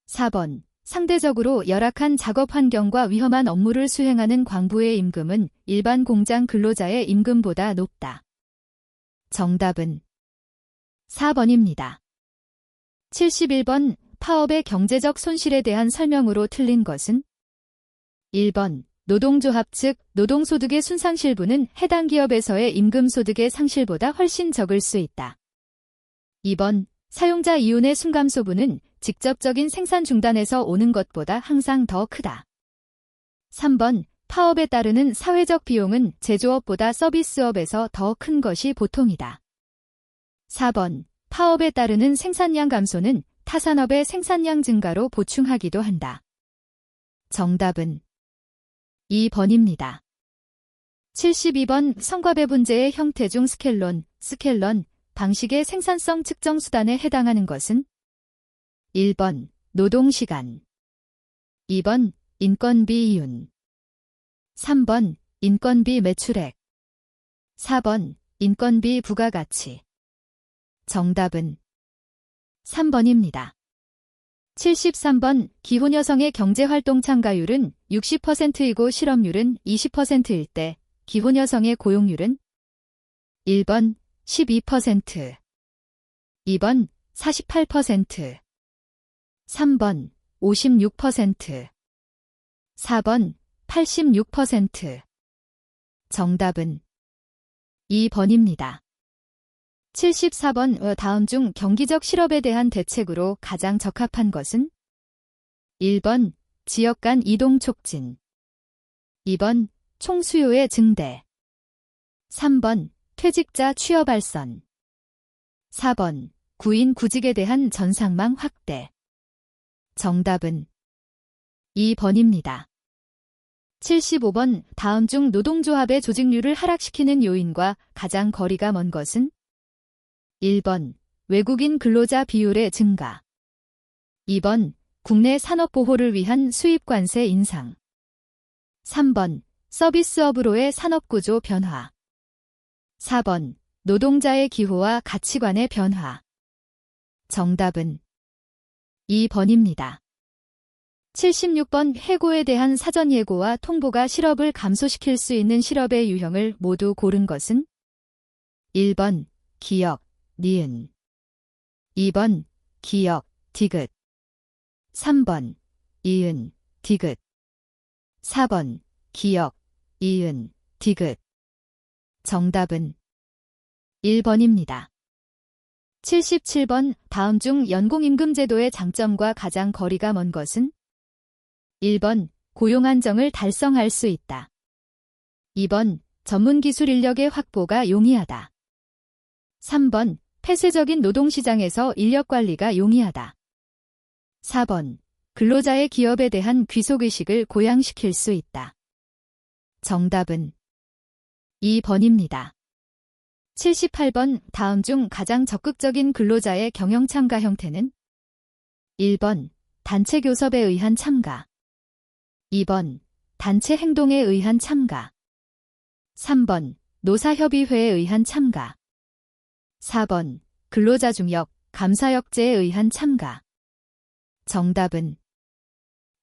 S1: 4번 상대적으로 열악한 작업 환경과 위험한 업무를 수행하는 광부의 임금은 일반 공장 근로자의 임금보다 높다. 정답은 4번입니다. 71번 파업의 경제적 손실에 대한 설명으로 틀린 것은? 1번 노동조합 측 노동소득의 순상실부는 해당 기업에서의 임금소득의 상실보다 훨씬 적을 수 있다. 2번 사용자 이윤의 순감소부는 직접적인 생산 중단에서 오는 것보다 항상 더 크다. 3번 파업에 따르는 사회적 비용은 제조업보다 서비스업에서 더 큰 것이 보통이다. 4번 파업에 따르는 생산량 감소는 타산업의 생산량 증가로 보충하기도 한다. 정답은 2번입니다. 72번 성과배분제의 형태 중 스켈론 방식의 생산성 측정 수단에 해당하는 것은? 1번 노동시간. 2번 인건비 이윤. 3번 인건비 매출액. 4번 인건비 부가가치. 정답은 3번입니다. 73번 기혼 여성의 경제활동 참가율은 60%이고 실업률은 20%일 때 기혼 여성의 고용률은? 1번 12%, 2번 48%, 3번 56%, 4번 86%. 정답은 2번입니다. 74번 다음 중 경기적 실업에 대한 대책으로 가장 적합한 것은? 1번 지역 간 이동 촉진. 2번 총수요의 증대. 3번 퇴직자 취업 발선. 4번 구인 구직에 대한 전상망 확대. 정답은 2번입니다. 75번 다음 중 노동조합의 조직률을 하락시키는 요인과 가장 거리가 먼 것은? 1번 외국인 근로자 비율의 증가. 2번 국내 산업 보호를 위한 수입 관세 인상. 3번 서비스업으로의 산업구조 변화. 4번 노동자의 기호와 가치관의 변화. 정답은 2번입니다. 76번 해고에 대한 사전 예고와 통보가 실업을 감소시킬 수 있는 실업의 유형을 모두 고른 것은? 1번 기역, 니은. 2번 기역, 디귿. 3번 이은, 디귿. 4번 기역, 이은, 디귿. 정답은 1번입니다. 77번 다음 중 연공임금제도의 장점과 가장 거리가 먼 것은? 1번 고용 안정을 달성할 수 있다. 2번 전문기술 인력의 확보가 용이하다. 3번 폐쇄적인 노동시장에서 인력관리가 용이하다. 4번 근로자의 기업에 대한 귀속의식을 고양시킬 수 있다. 정답은 2번입니다. 78번 다음 중 가장 적극적인 근로자의 경영 참가 형태는? 1번 단체 교섭에 의한 참가. 2번 단체 행동에 의한 참가. 3번 노사협의회에 의한 참가. 4번 근로자 중역, 감사역제에 의한 참가. 정답은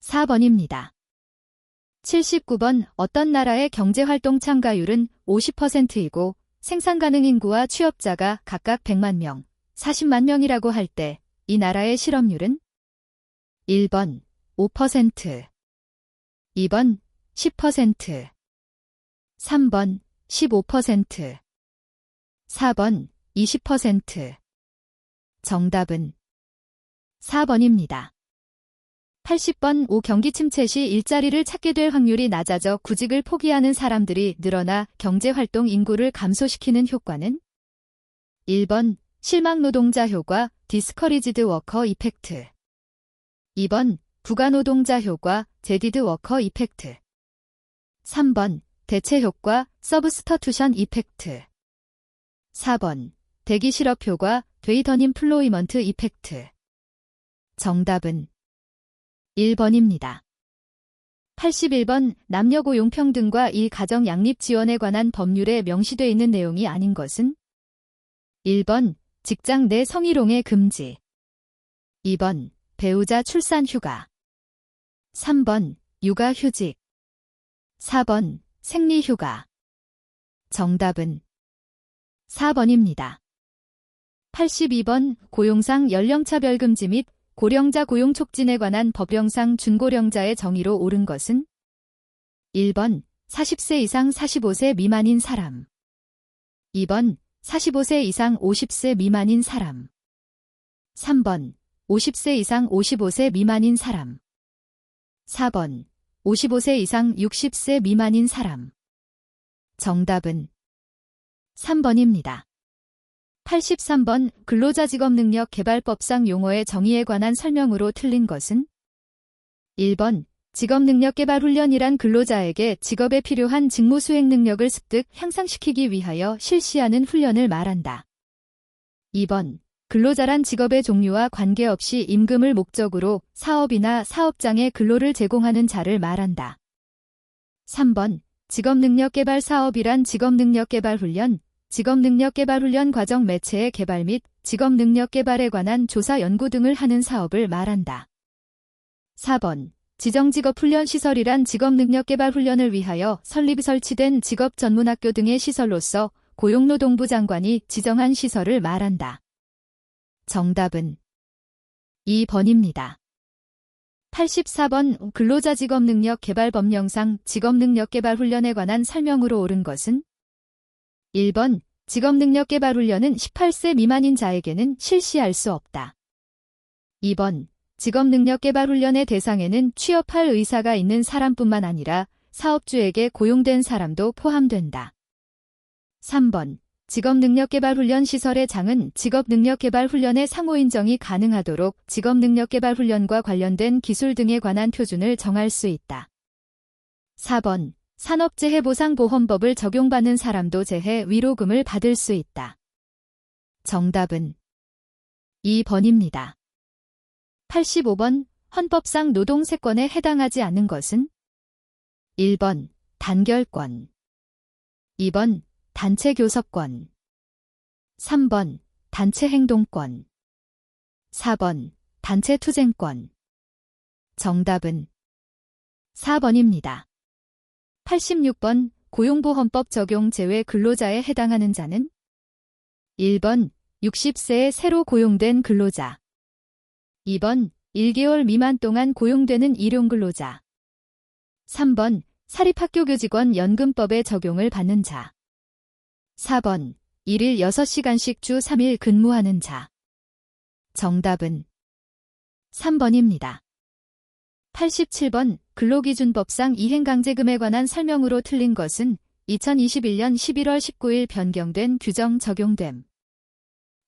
S1: 4번입니다. 79번 어떤 나라의 경제활동 참가율은 50%이고 생산 가능 인구와 취업자가 각각 100만 명, 40만 명이라고 할 때 이 나라의 실업률은? 1번 5%, 2번 10%, 3번 15%, 4번 20%. 정답은 4번입니다. 80번 5. 경기 침체 시 일자리를 찾게 될 확률이 낮아져 구직을 포기하는 사람들이 늘어나 경제활동 인구를 감소시키는 효과는? 1번 실망 노동자 효과 디스커리지드 워커 이펙트 2번 부가 노동자 효과 제디드 워커 이펙트 3번 대체 효과 서브스터투션 이펙트 4번 대기 실업 효과 데이던 인플로이먼트 이펙트 정답은 1번입니다. 81번 남녀 고용 평등과 일가정 양립 지원에 관한 법률에 명시되어 있는 내용이 아닌 것은? 1번 직장 내 성희롱의 금지 2번 배우자 출산 휴가 3번 육아휴직 4번 생리휴가 정답은 4번입니다. 82번 고용상 연령차별 금지 및 고령자 고용 촉진에 관한 법령상 준고령자의 정의로 옳은 것은? 1번 40세 이상 45세 미만인 사람 2번 45세 이상 50세 미만인 사람 3번 50세 이상 55세 미만인 사람 4번 55세 이상 60세 미만인 사람 정답은 3번입니다. 83번 근로자 직업능력 개발법상 용어의 정의에 관한 설명으로 틀린 것은? 1번 직업능력 개발 훈련이란 근로자에게 직업에 필요한 직무 수행 능력을 습득, 향상시키기 위하여 실시하는 훈련을 말한다. 2번 근로자란 직업의 종류와 관계없이 임금을 목적으로 사업이나 사업장에 근로를 제공하는 자를 말한다. 3번 직업능력개발 사업이란 직업능력개발훈련, 직업능력개발훈련 과정 매체의 개발 및 직업능력개발에 관한 조사 연구 등을 하는 사업을 말한다. 4번 지정직업훈련시설이란 직업능력개발훈련을 위하여 설립 설치된 직업전문학교 등의 시설로서 고용노동부 장관이 지정한 시설을 말한다. 정답은 2번입니다. 84번 근로자 직업능력 개발 법령상 직업능력 개발 훈련에 관한 설명으로 옳은 것은? 1번 직업능력 개발 훈련은 18세 미만인 자에게는 실시할 수 없다. 2번 직업능력 개발 훈련의 대상에는 취업할 의사가 있는 사람뿐만 아니라 사업주에게 고용된 사람도 포함된다. 3번 직업능력개발훈련 시설의 장은 직업능력개발훈련의 상호인정이 가능하도록 직업능력개발훈련과 관련된 기술 등에 관한 표준을 정할 수 있다. 4번 산업재해보상보험법을 적용받는 사람도 재해 위로금을 받을 수 있다. 정답은 2번입니다. 85번 헌법상 노동세권에 해당하지 않는 것은? 1번 단결권 2번 단체교섭권 3번 단체행동권 4번 단체투쟁권 정답은 4번입니다. 86번 고용보험법 적용 제외 근로자에 해당하는 자는? 1번 60세에 새로 고용된 근로자 2번 1개월 미만 동안 고용되는 일용근로자 3번 사립학교교직원 연금법의 적용을 받는 자 4번 1일 6시간씩 주 3일 근무하는 자 정답은 3번입니다. 87번 근로기준법상 이행강제금에 관한 설명으로 틀린 것은 2021년 11월 19일 변경된 규정 적용됨.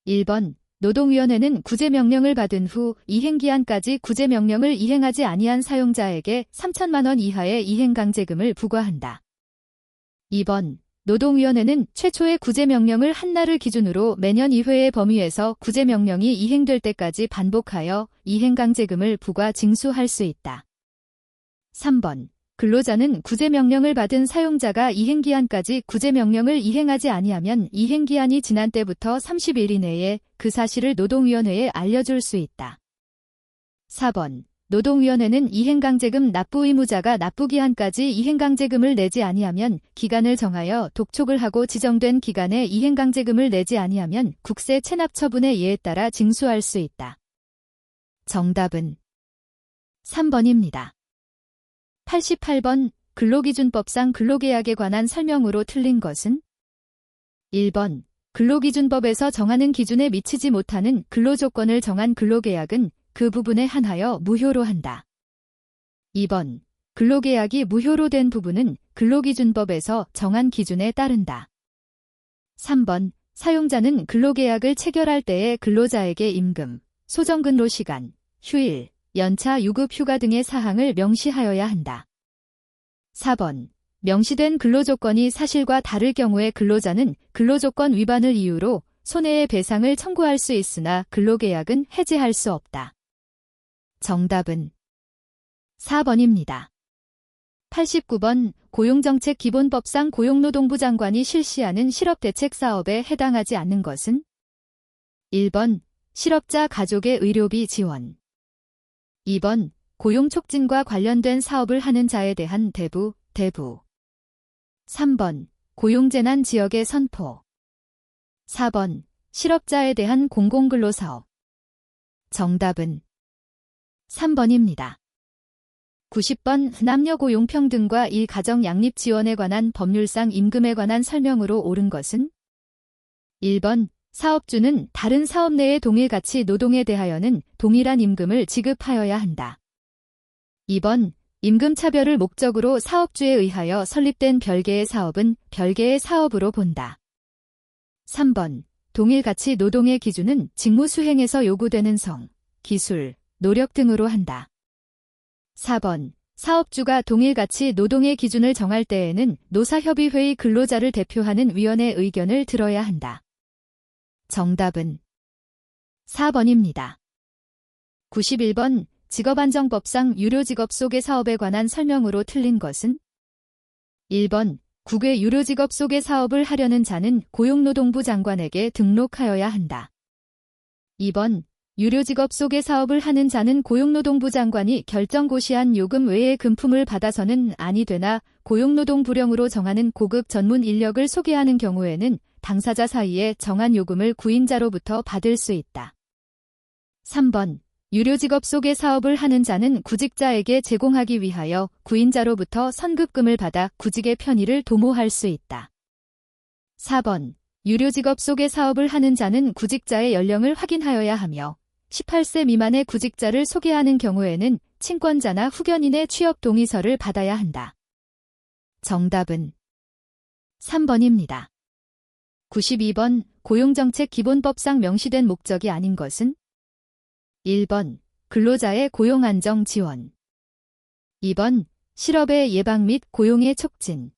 S1: 1번 노동위원회는 구제명령을 받은 후 이행기한까지 구제명령을 이행하지 아니한 사용자에게 3천만 원 이하의 이행강제금을 부과한다. 2번 노동위원회는 최초의 구제명령을 한 날을 기준으로 매년 2회의 범위에서 구제명령이 이행될 때까지 반복하여 이행강제금을 부과 징수할 수 있다. 3번 근로자는 구제명령을 받은 사용자가 이행기한까지 구제명령을 이행하지 아니하면 이행기한이 지난 때부터 30일 이내에 그 사실을 노동위원회에 알려줄 수 있다. 4번 노동위원회는 이행강제금 납부 의무자가 납부기한까지 이행강제금을 내지 아니하면 기간을 정하여 독촉을 하고 지정된 기간에 이행강제금을 내지 아니하면 국세 체납 처분의 예에 따라 징수할 수 있다. 정답은 3번입니다. 88번 근로기준법상 근로계약에 관한 설명으로 틀린 것은? 1번 근로기준법에서 정하는 기준에 미치지 못하는 근로조건을 정한 근로계약은 그 부분에 한하여 무효로 한다. 2번. 근로계약이 무효로 된 부분은 근로기준법에서 정한 기준에 따른다. 3번. 사용자는 근로계약을 체결할 때에 근로자에게 임금, 소정근로시간, 휴일, 연차 유급 휴가 등의 사항을 명시하여야 한다. 4번. 명시된 근로조건이 사실과 다를 경우에 근로자는 근로조건 위반을 이유로 손해의 배상을 청구할 수 있으나 근로계약은 해지할 수 없다. 정답은 4번입니다. 89번. 고용정책기본법상 고용노동부 장관이 실시하는 실업대책사업에 해당하지 않는 것은? 1번. 실업자 가족의 의료비 지원. 2번. 고용촉진과 관련된 사업을 하는 자에 대한 대부. 3번. 고용재난 지역의 선포. 4번. 실업자에 대한 공공근로사업. 정답은 3번입니다. 90번. 남녀고용평등과 일가정양립지원에 관한 법률상 임금에 관한 설명으로 옳은 것은? 1번. 사업주는 다른 사업 내의 동일가치 노동에 대하여는 동일한 임금을 지급하여야 한다. 2번. 임금차별을 목적으로 사업주에 의하여 설립된 별개의 사업은 별개의 사업으로 본다. 3번. 동일가치 노동의 기준은 직무 수행에서 요구되는 성, 기술, 노력 등으로 한다. 4번. 사업주가 동일가치 노동의 기준을 정할 때에는 노사협의회의 근로자를 대표하는 위원의 의견을 들어야 한다. 정답은 4번입니다. 91번. 직업안정법상 유료직업 속의 사업에 관한 설명으로 틀린 것은? 1번. 국외 유료직업 속의 사업을 하려는 자는 고용노동부 장관에게 등록하여야 한다. 2번. 유료직업 속의 사업을 하는 자는 고용노동부 장관이 결정고시한 요금 외의 금품을 받아서는 아니 되나 고용노동부령으로 정하는 고급 전문 인력을 소개하는 경우에는 당사자 사이에 정한 요금을 구인자로부터 받을 수 있다. 3번. 유료직업 속의 사업을 하는 자는 구직자에게 제공하기 위하여 구인자로부터 선급금을 받아 구직의 편의를 도모할 수 있다. 4번. 유료직업 속의 사업을 하는 자는 구직자의 연령을 확인하여야 하며 18세 미만의 구직자를 소개하는 경우에는 친권자나 후견인의 취업 동의서를 받아야 한다. 정답은 3번입니다. 92번. 고용정책 기본법상 명시된 목적이 아닌 것은? 1번. 근로자의 고용안정 지원. 2번. 실업의 예방 및 고용의 촉진.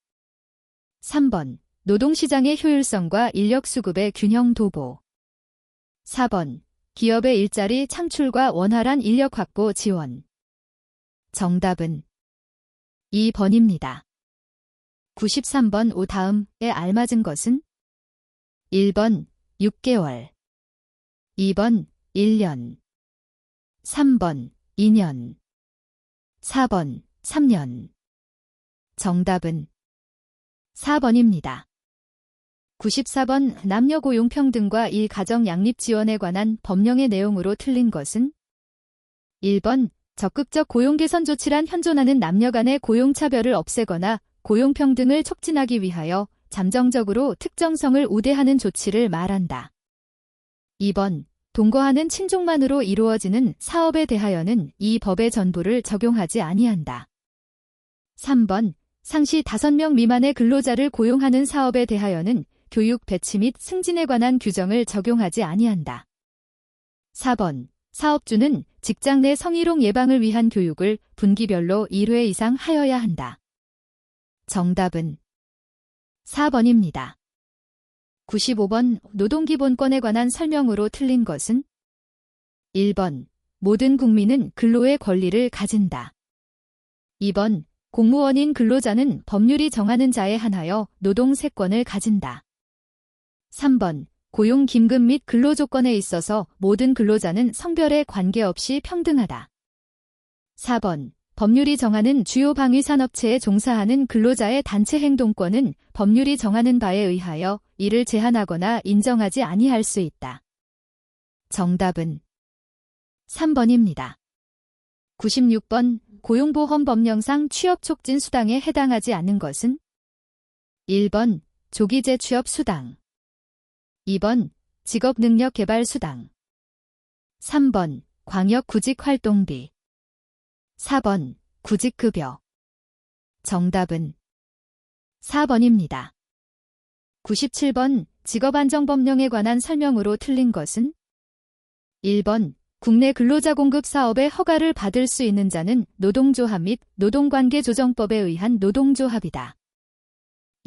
S1: 3번. 노동시장의 효율성과 인력수급의 균형 도보. 4번. 기업의 일자리 창출과 원활한 인력 확보 지원. 정답은 2번입니다. 93번. 오 다음에 알맞은 것은? 1번. 6개월. 2번. 1년. 3번. 2년. 4번. 3년. 정답은 4번입니다. 94번. 남녀고용평등과 일가정양립지원에 관한 법령의 내용으로 틀린 것은? 1번. 적극적 고용개선 조치란 현존하는 남녀 간의 고용차별을 없애거나 고용평등을 촉진하기 위하여 잠정적으로 특정성을 우대하는 조치를 말한다. 2번. 동거하는 친족만으로 이루어지는 사업에 대하여는 이 법의 전부를 적용하지 아니한다. 3번. 상시 5명 미만의 근로자를 고용하는 사업에 대하여는 교육 배치 및 승진에 관한 규정을 적용하지 아니한다. 4번. 사업주는 직장 내 성희롱 예방을 위한 교육을 분기별로 1회 이상 하여야 한다. 정답은 4번입니다. 95번. 노동기본권에 관한 설명으로 틀린 것은? 1번. 모든 국민은 근로의 권리를 가진다. 2번. 공무원인 근로자는 법률이 정하는 자에 한하여 노동세권을 가진다. 3번. 고용 김금 및 근로조건에 있어서 모든 근로자는 성별에 관계없이 평등하다. 4번. 법률이 정하는 주요 방위산업체에 종사하는 근로자의 단체 행동권은 법률이 정하는 바에 의하여 이를 제한하거나 인정하지 아니할 수 있다. 정답은 3번입니다. 96번. 고용보험법령상 취업촉진 수당에 해당하지 않는 것은? 1번. 조기재취업 수당. 2번. 직업능력개발수당. 3번. 광역구직활동비. 4번. 구직급여. 정답은 4번입니다. 97번 직업안정법령에 관한 설명으로 틀린 것은 1번 국내 근로자 공급 사업의 허가를 받을 수 있는 자는 노동조합 및 노동관계조정법에 의한 노동조합이다.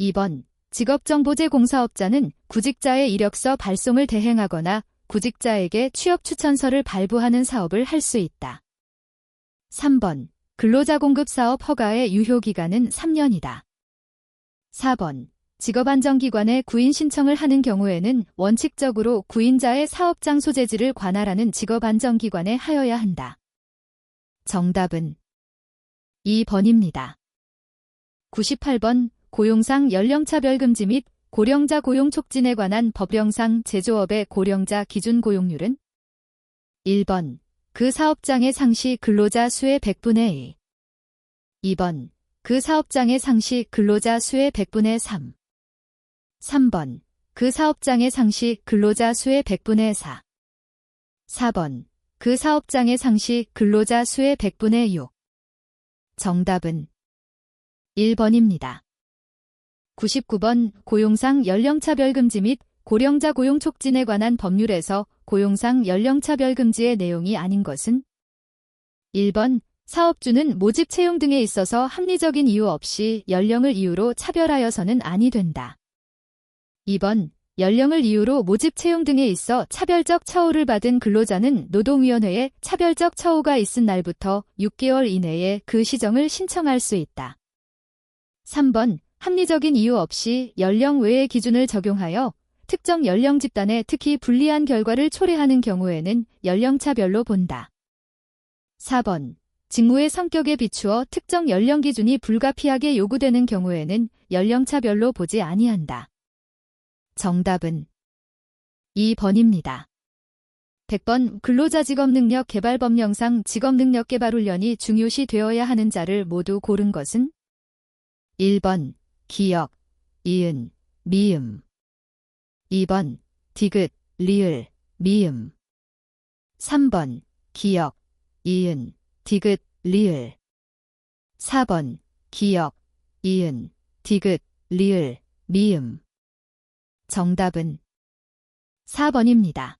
S1: 2번 직업정보제공사업자는 구직자의 이력서 발송을 대행하거나 구직자에게 취업추천서를 발부하는 사업을 할 수 있다. 3번 근로자 공급 사업 허가의 유효기간은 3년이다. 4번 직업안정기관에 구인 신청을 하는 경우에는 원칙적으로 구인자의 사업장 소재지를 관할하는 직업안정기관에 하여야 한다. 정답은 2번입니다. 98번 고용상 연령차별금지 및 고령자 고용 촉진에 관한 법령상 제조업의 고령자 기준 고용률은 1번 그 사업장의 상시 근로자 수의 100분의 1 2번 그 사업장의 상시 근로자 수의 100분의 3 3번 그 사업장의 상시 근로자 수의 100분의 4 4번 그 사업장의 상시 근로자 수의 100분의 6 정답은 1번입니다. 99번 고용상 연령차별금지 및 고령자 고용 촉진에 관한 법률에서 고용상 연령차별금지의 내용이 아닌 것은 1번 사업주는 모집 채용 등에 있어서 합리적인 이유 없이 연령을 이유로 차별하여서는 아니 된다. 2번 연령을 이유로 모집 채용 등에 있어 차별적 처우를 받은 근로자는 노동위원회에 차별적 처우가 있은 날부터 6개월 이내에 그 시정을 신청할 수 있다. 3번 합리적인 이유 없이 연령 외의 기준을 적용하여 특정 연령 집단에 특히 불리한 결과를 초래하는 경우에는 연령차별로 본다. 4번 직무의 성격에 비추어 특정 연령 기준이 불가피하게 요구되는 경우에는 연령차별로 보지 아니한다. 정답은 2번입니다. 100번 근로자 직업능력 개발법령상 직업능력 개발 훈련이 중요시 되어야 하는 자를 모두 고른 것은 1번 기역, 이은, 미음 2번 디귿, 리을, 미음 3번 기역, 이은, 디귿, 리을 4번 기역, 이은, 디귿, 리을, 미음 정답은 4번입니다.